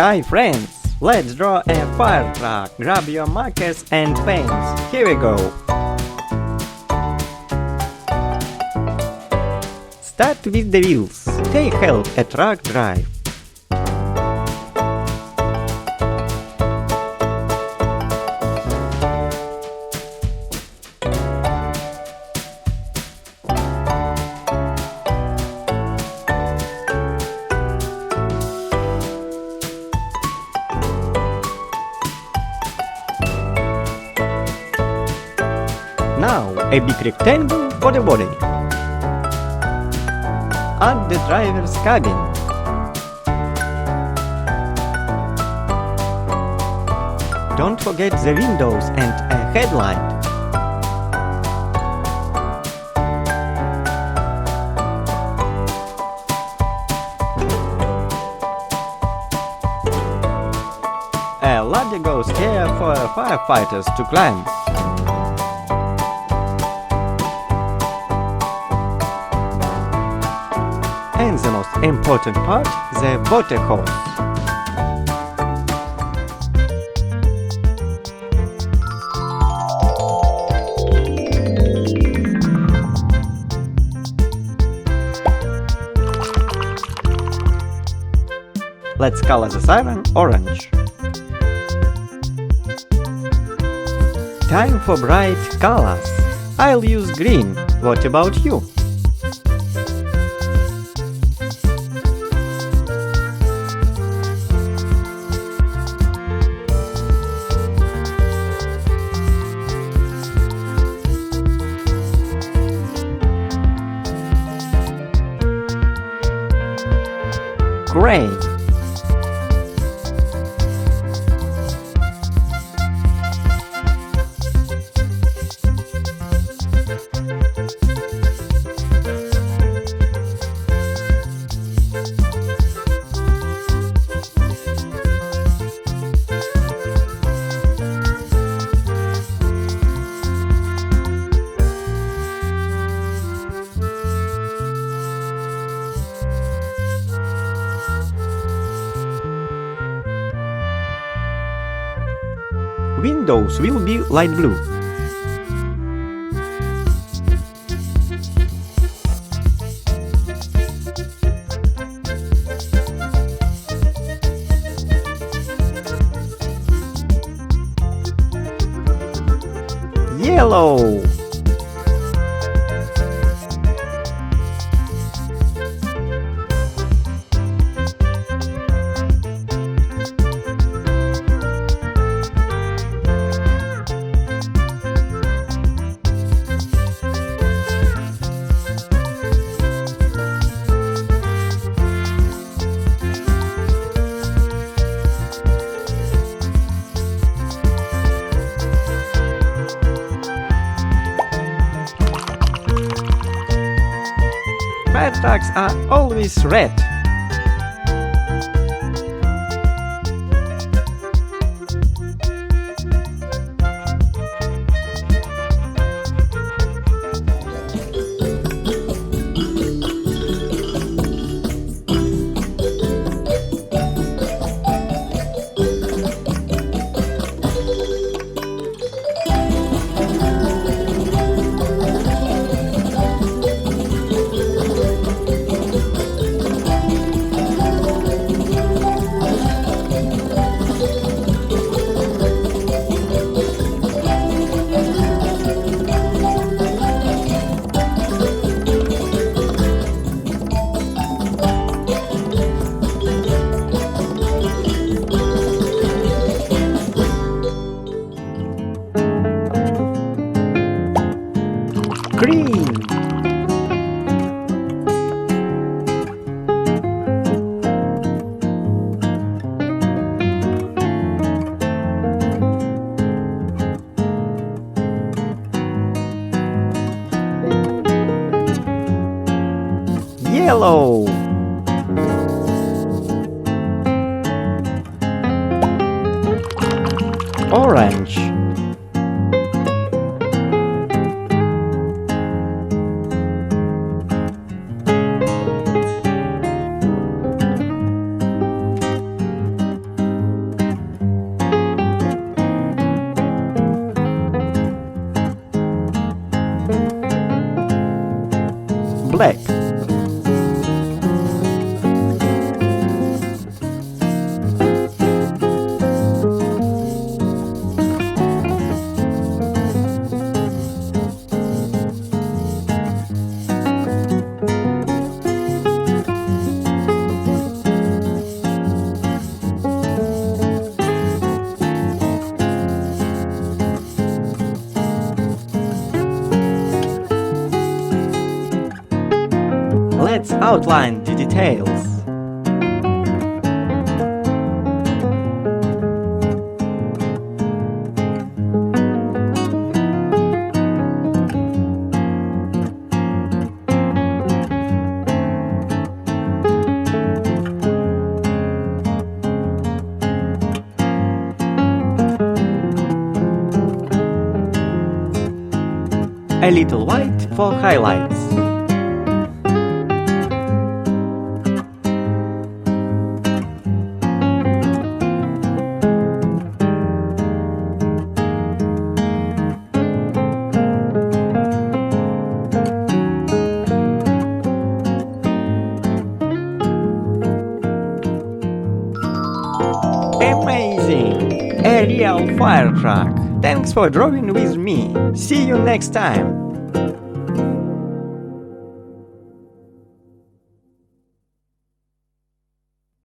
Hi friends! Let's draw a fire truck. Grab your markers and paints. Here we go! Start with the wheels. They help a truck drive. Now, a big rectangle for the body. Add the driver's cabin. Don't forget the windows and a headlight. A ladder goes here for firefighters to climb. And the most important part, the water hose. Let's color the siren orange. Time for bright colors. I'll use green. What about you? Gray. Windows will be light blue. Yellow. Fire trucks are always red. Green. Yellow. Orange. outline the details. A little white for highlights. Amazing! A real fire truck! Thanks for drawing with me. See you next time!